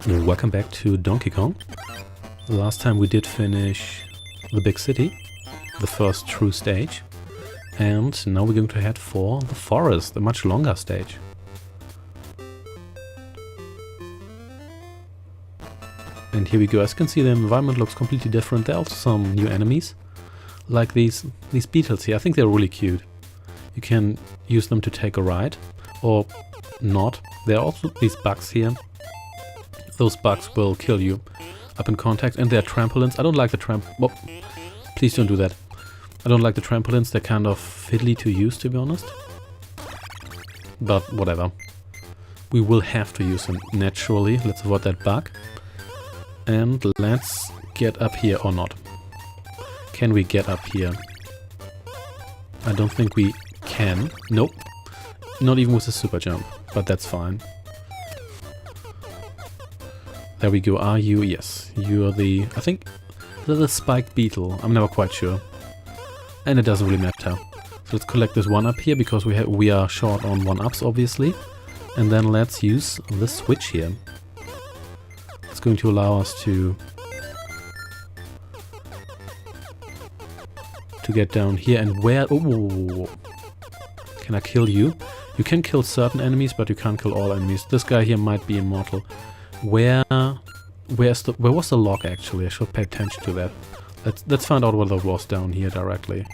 Welcome back to Donkey Kong. Last time we did finish the big city, the first true stage, and now we're going to head for the forest, a much longer stage. And here we go. As you can see, the environment looks completely different. There are also some new enemies, like these beetles here. I think they're really cute. You can use them to take a ride, or not. There are also these bugs here. Those bugs will kill you up in contact, and they're trampolines. I don't like the well, please don't do that. I don't like the trampolines. They're kind of fiddly to use, to be honest. But whatever. We will have to use them naturally. Let's avoid that bug. And let's get up here or not. Can we get up here? I don't think we can. Nope. Not even with a super jump, but that's fine. There we go. Are you? Yes. You're the... I think the spiked beetle. I'm never quite sure. And it doesn't really matter. So let's collect this one up here because we are short on 1-ups, obviously. And then let's use the switch here. It's going to allow us to get down here. And where... Oh, can I kill you? You can kill certain enemies, but you can't kill all enemies. This guy here might be immortal. Where was the log actually? I should pay attention to that. Let's find out whether it was down here directly.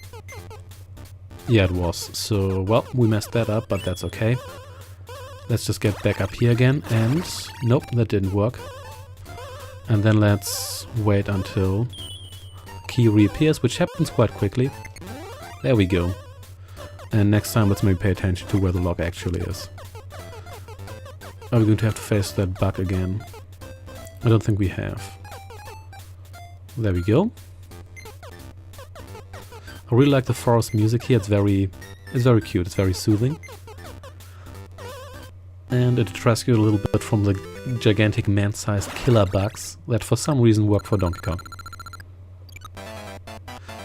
Yeah, it was. So, well, we messed that up, but that's okay. Let's just get back up here again, and nope, that didn't work. And then let's wait until key reappears, which happens quite quickly. There we go. And next time let's maybe pay attention to where the log actually is. Are we going to have to face that bug again? I don't think we have. There we go. I really like the forest music here. It's very cute. It's very soothing. And it detracts you a little bit from the gigantic man-sized killer bugs that for some reason work for Donkey Kong.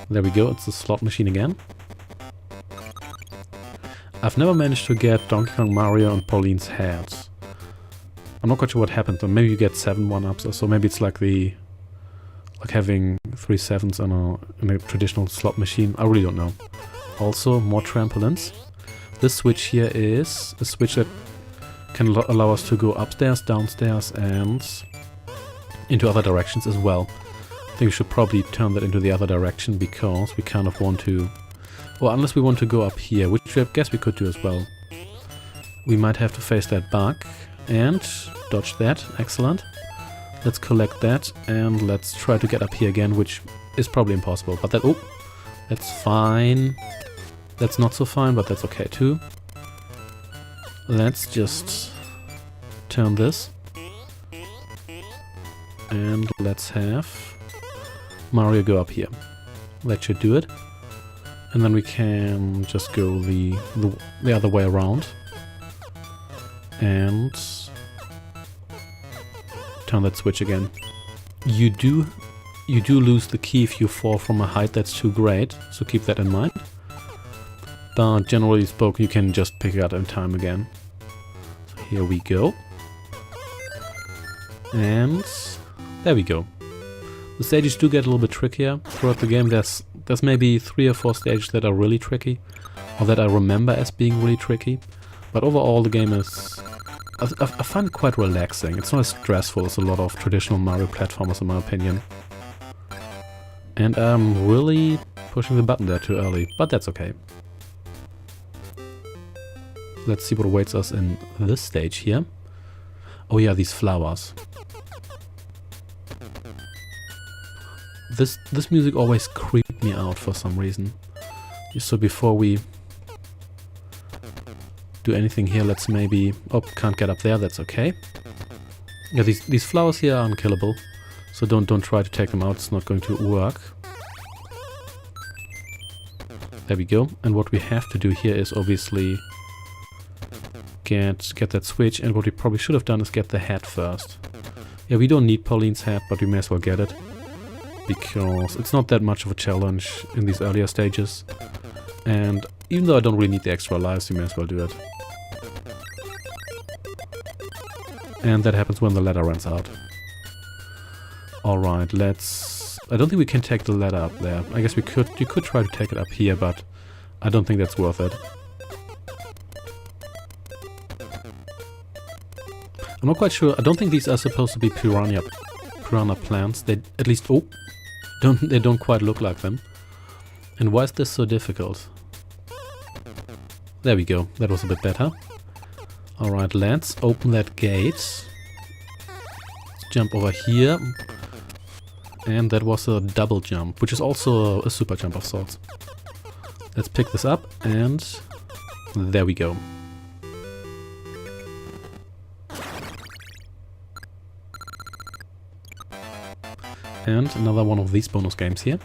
There we go. It's the slot machine again. I've never managed to get Donkey Kong, Mario and Pauline's heads. I'm not quite sure what happened though. Maybe you get 7 1-ups or so. Maybe it's like having 3 7s in a traditional slot machine. I really don't know. Also, more trampolines. This switch here is a switch that can allow us to go upstairs, downstairs and into other directions as well. I think we should probably turn that into the other direction because we kind of want to... Well, unless we want to go up here, which I guess we could do as well. We might have to face that bug. And dodge that. Excellent. Let's collect that and let's try to get up here again, which is probably impossible. But that... Oh! That's fine. That's not so fine, but that's okay too. Let's just turn this. And let's have Mario go up here. That should do it. And then we can just go the other way around. And turn that switch again. You do lose the key if you fall from a height that's too great, so keep that in mind. But generally spoken, you can just pick it up in time again. So here we go. And there we go. The stages do get a little bit trickier throughout the game. There's maybe 3 or 4 stages that are really tricky, or that I remember as being really tricky. But overall, the game is... I find it quite relaxing. It's not as stressful as a lot of traditional Mario platformers in my opinion. And I'm really pushing the button there too early, but that's okay. Let's see what awaits us in this stage here. Oh yeah, these flowers. This music always creeped me out for some reason. So before we do anything here, let's maybe... Oh, can't get up there, that's okay. Yeah, these flowers here are unkillable, so don't try to take them out, it's not going to work. There we go, and what we have to do here is obviously get that switch, and what we probably should have done is get the head first. Yeah, we don't need Pauline's head, but we may as well get it, because it's not that much of a challenge in these earlier stages, and even though I don't really need the extra lives, you may as well do it. And that happens when the ladder runs out. Alright, let's... I don't think we can take the ladder up there. I guess we could... You could try to take it up here, but I don't think that's worth it. I'm not quite sure. I don't think these are supposed to be piranha plants. They at least... Oh! They don't quite look like them. And why is this so difficult? There we go. That was a bit better. Alright, let's open that gate. Let's jump over here. And that was a double jump, which is also a super jump of sorts. Let's pick this up and there we go. And another one of these bonus games here.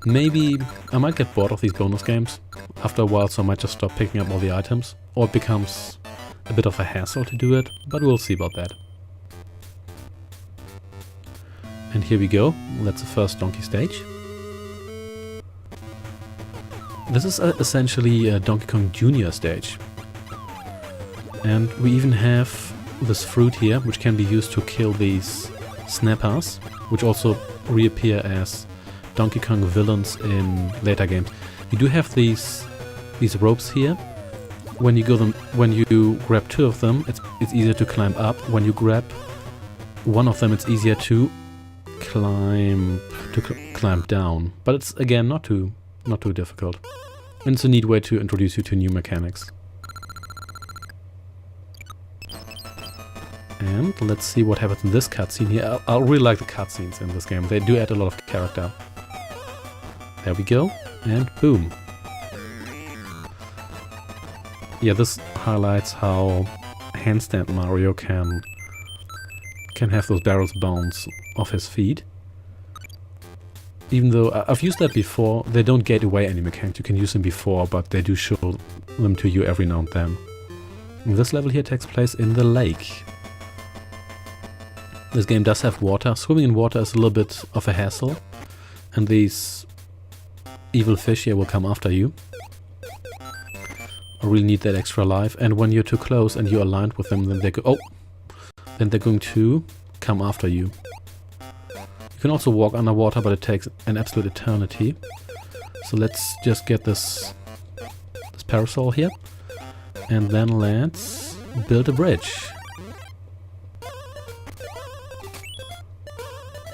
Maybe I might get bored of these bonus games after a while, so I might just stop picking up all the items. Or it becomes a bit of a hassle to do it, but we'll see about that. And here we go. That's the first donkey stage. This is essentially a Donkey Kong Jr. stage. And we even have this fruit here, which can be used to kill these snappers, which also reappear as Donkey Kong villains in later games. You do have these ropes here. When you grab two of them, it's easier to climb up. When you grab one of them, it's easier to climb down. But it's again not too difficult. And it's a neat way to introduce you to new mechanics. And let's see what happens in this cutscene here. I really like the cutscenes in this game. They do add a lot of character. There we go. And boom. Yeah, this highlights how handstand Mario can have those barrels bounce off his feet. Even though I've used that before, they don't get away any mechanics. You can use them before, but they do show them to you every now and then. And this level here takes place in the lake. This game does have water. Swimming in water is a little bit of a hassle. And these evil fish here will come after you. I really need that extra life. And when you're too close and you're aligned with them, then then they're going to come after you. You can also walk underwater, but it takes an absolute eternity. So let's just get this parasol here. And then let's build a bridge.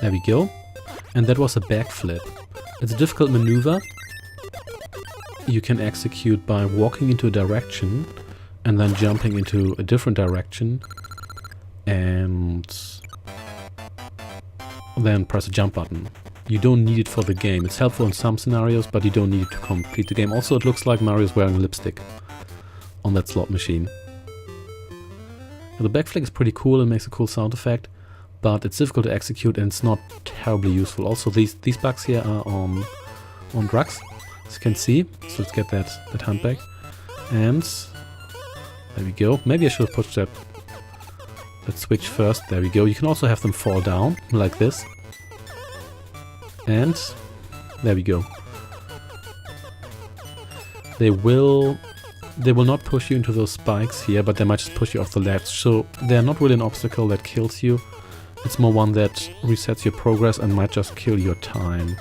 There we go. And that was a backflip. It's a difficult maneuver. You can execute by walking into a direction and then jumping into a different direction and then press a jump button. You don't need it for the game. It's helpful in some scenarios, but you don't need it to complete the game. Also, it looks like Mario's wearing lipstick on that slot machine. The backflip is pretty cool and makes a cool sound effect, but it's difficult to execute and it's not terribly useful. Also, these bugs here are on drugs, as you can see. So let's get that handbag. And there we go. Maybe I should have pushed that switch first. There we go. You can also have them fall down like this. And there we go. They will not push you into those spikes here, but they might just push you off the ledge. So they're not really an obstacle that kills you. It's more one that resets your progress and might just kill your time.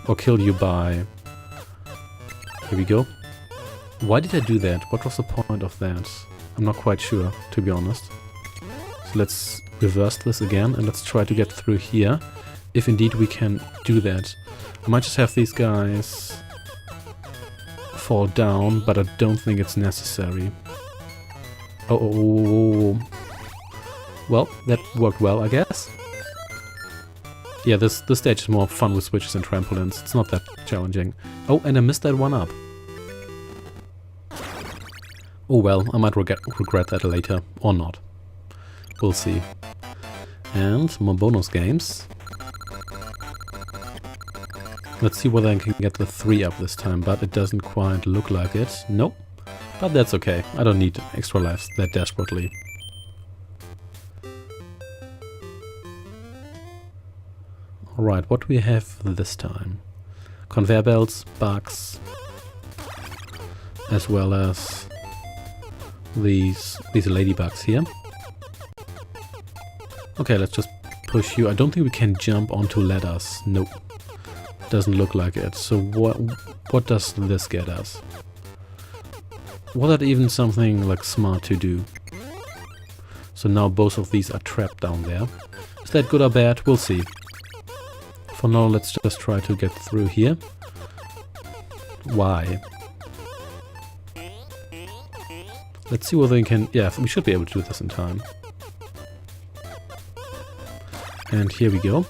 Or kill you by... Here we go. Why did I do that? What was the point of that? I'm not quite sure, to be honest. So let's reverse this again and let's try to get through here. If indeed we can do that. I might just have these guys fall down, but I don't think it's necessary. Oh. Well, that worked well, I guess. Yeah, this stage is more fun with switches and trampolines. It's not that challenging. Oh, and I missed that one up. Oh well, I might regret that later, or not. We'll see. And more bonus games. Let's see whether I can get the 3 up this time, but it doesn't quite look like it. Nope. But that's okay. I don't need extra lives that desperately. Alright, what do we have this time? Conveyor belts, bugs, as well as these ladybugs here. Okay, let's just push you. I don't think we can jump onto ladders. Nope. Doesn't look like it. So what does this get us? Was that even something like smart to do? So now both of these are trapped down there. Is that good or bad? We'll see. For now, let's just try to get through here. Why? Let's see whether we can... Yeah, we should be able to do this in time. And here we go.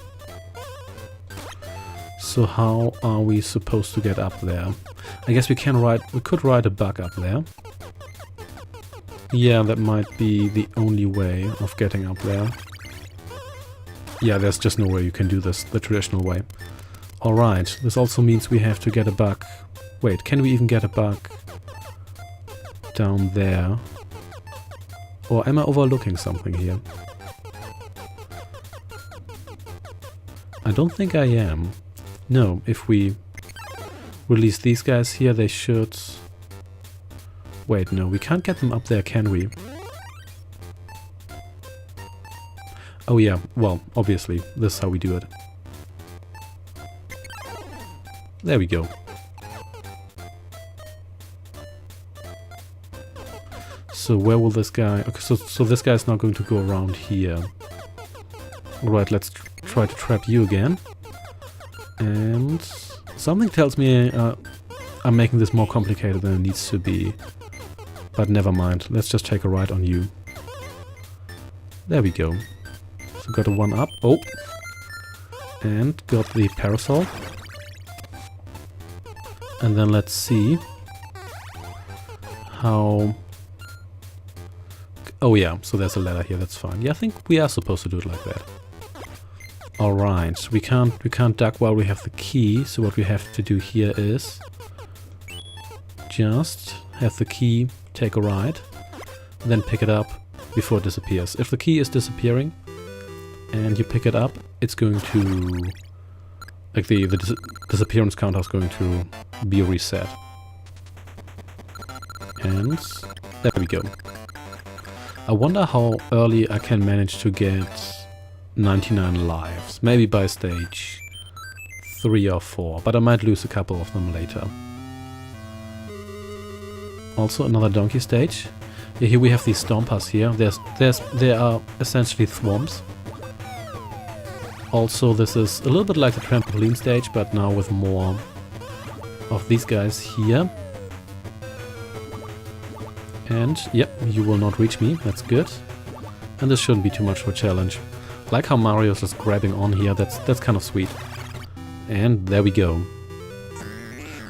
So how are we supposed to get up there? I guess we could ride a bug up there. Yeah, that might be the only way of getting up there. Yeah, there's just no way you can do this the traditional way. Alright, this also means we have to get a bug. Wait, can we even get a bug down there? Or am I overlooking something here? I don't think I am. No, if we release these guys here, they should... Wait, no, we can't get them up there, can we? Oh yeah, well, obviously, this is how we do it. There we go. So where will this guy... Okay, so this guy is now going to go around here. Alright, let's try to trap you again. And something tells me I'm making this more complicated than it needs to be. But never mind, let's just take a ride on you. There we go. So got a 1-up. Oh! And got the parasol. And then let's see how... Oh yeah, so there's a ladder here, that's fine. Yeah, I think we are supposed to do it like that. Alright, we can't duck while we have the key, so what we have to do here is just have the key take a ride, then pick it up before it disappears. If the key is disappearing and you pick it up, it's going to... like the disappearance counter is going to be reset. And there we go. I wonder how early I can manage to get 99 lives. Maybe by stage 3 or 4, but I might lose a couple of them later. Also another donkey stage. Yeah, here we have these stompers here. There are essentially thwomps. Also, this is a little bit like the trampoline stage, but now with more of these guys here. And, yep, you will not reach me, that's good. And this shouldn't be too much of a challenge. Like how Mario's just grabbing on here, that's kind of sweet. And there we go.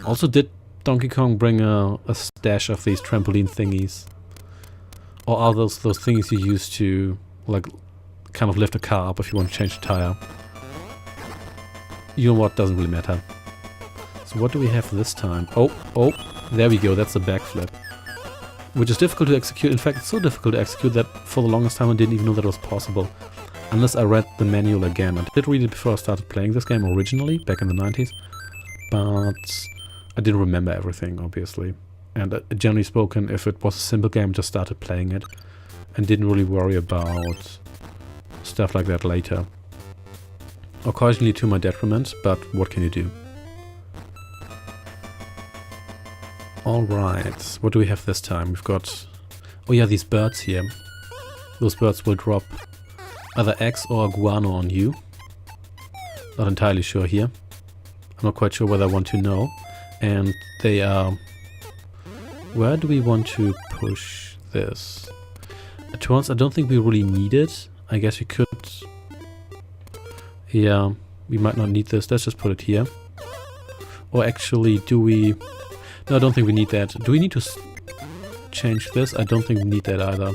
Also, did Donkey Kong bring a stash of these trampoline thingies? Or are those thingies you use to, like, kind of lift a car up if you want to change the tire? You know what, doesn't really matter. So what do we have this time? Oh, there we go, that's a backflip. Which is difficult to execute. In fact, it's so difficult to execute that for the longest time I didn't even know that was possible. Unless I read the manual again. I did read it before I started playing this game originally, back in the 90s. But I didn't remember everything, obviously. And generally spoken, if it was a simple game, I just started playing it. And didn't really worry about stuff like that later. Occasionally to my detriment, but what can you do? Alright, what do we have this time? We've got... oh yeah, these birds here. Those birds will drop either eggs or guano on you. Not entirely sure here. I'm not quite sure whether I want to know. And they are... where do we want to push this? To be honest, I don't think we really need it. I guess we could... yeah, we might not need this. Let's just put it here. Or actually, do we... no, I don't think we need that. Do we need to change this? I don't think we need that either.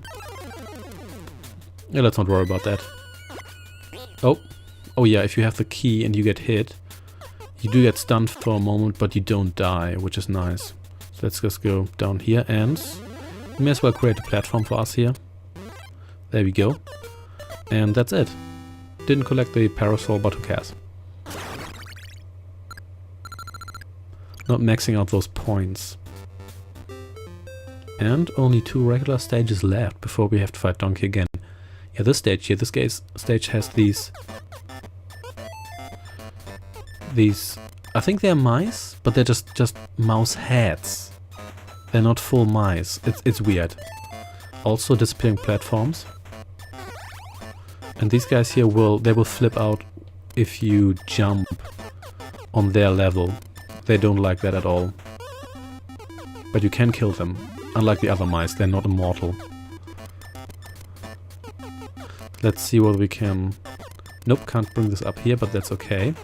Yeah, let's not worry about that. Oh yeah, if you have the key and you get hit, you do get stunned for a moment, but you don't die, which is nice. So let's just go down here and we may as well create a platform for us here. There we go. And that's it. Didn't collect the parasol, but who cares? Not maxing out those points. And only 2 regular stages left before we have to fight Donkey again. Yeah, this stage here, stage has these, I think they're mice, but they're just mouse heads. They're not full mice. It's weird. Also disappearing platforms. And these guys here they will flip out if you jump on their level. They don't like that at all. But you can kill them. Unlike the other mice, they're not immortal. Let's see what we can... Nope, can't bring this up here, but that's okay.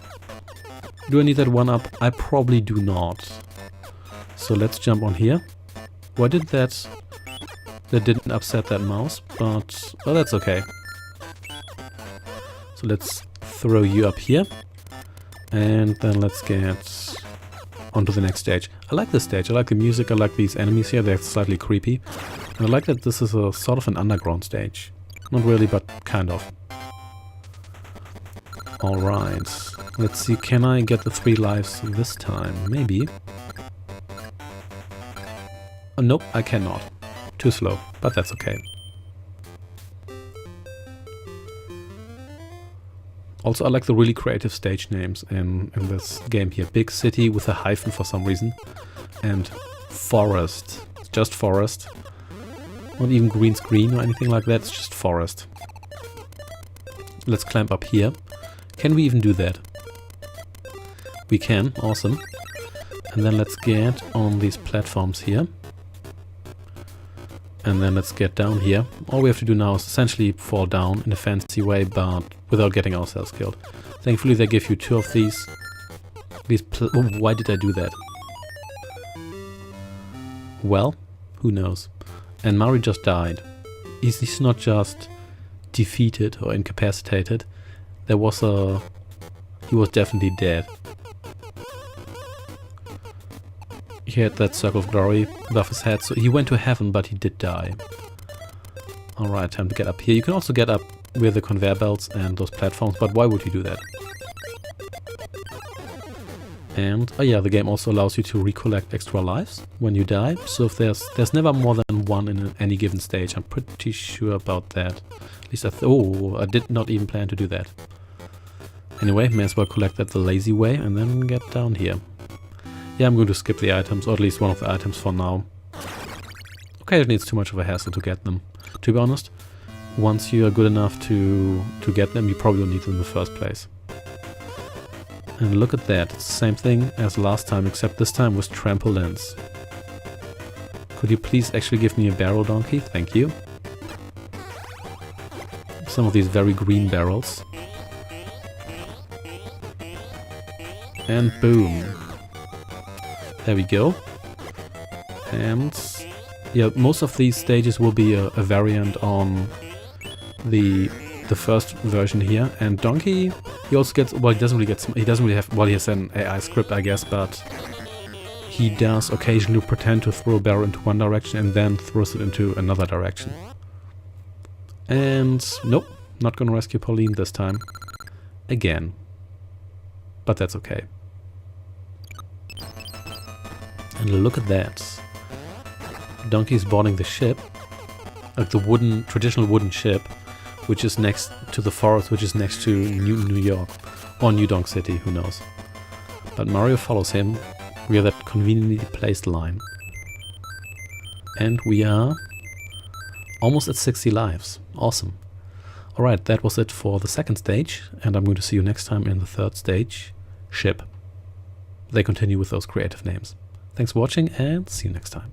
Do I need that one up? I probably do not. So let's jump on here. Why did that... That didn't upset that mouse, but... Well, that's okay. So let's throw you up here. And then let's get onto the next stage. I like this stage. I like the music. I like these enemies here. They're slightly creepy. And I like that this is a sort of an underground stage. Not really, but kind of. Alright. Let's see. Can I get the 3 lives this time? Maybe. Oh, nope, I cannot. Too slow, but that's okay. Also, I like the really creative stage names in this game here. Big City with a hyphen for some reason. And Forest. It's just Forest. Not even green screen or anything like that, it's just Forest. Let's climb up here. Can we even do that? We can, awesome. And then let's get on these platforms here. And then let's get down here. All we have to do now is essentially fall down in a fancy way, but without getting ourselves killed. Thankfully they give you 2 of these. Oh, why did I do that? Well, who knows. And Mario just died. He's not just defeated or incapacitated. He was definitely dead. He had that circle of glory above his head, so he went to heaven, but he did die. Alright, time to get up here. You can also get up with the conveyor belts and those platforms, but why would you do that? And, oh yeah, the game also allows you to recollect extra lives when you die. So if there's never more than 1 in any given stage. I'm pretty sure about that. At least I did not even plan to do that. Anyway, may as well collect that the lazy way and then get down here. Yeah, I'm going to skip the items, or at least one of the items for now. Okay, it needs too much of a hassle to get them. To be honest, once you are good enough to get them, you probably don't need them in the first place. And look at that, it's the same thing as last time, except this time with trampolines. Could you please actually give me a barrel donkey? Thank you. Some of these very green barrels. And boom. There we go. And yeah, most of these stages will be a variant on the first version here. And Donkey, he also gets, well, he doesn't really have, well, he has an AI script, I guess, but he does occasionally pretend to throw a barrel into one direction and then throws it into another direction. And nope, not gonna rescue Pauline this time. Again. But that's okay. And look at that. Donkey's boarding the ship. Like the traditional wooden ship, which is next to the forest, which is next to New York. Or New Donk City, who knows. But Mario follows him via that conveniently placed line. And we are almost at 60 lives. Awesome. Alright, that was it for the second stage, and I'm going to see you next time in the third stage, Ship. They continue with those creative names. Thanks for watching, and see you next time.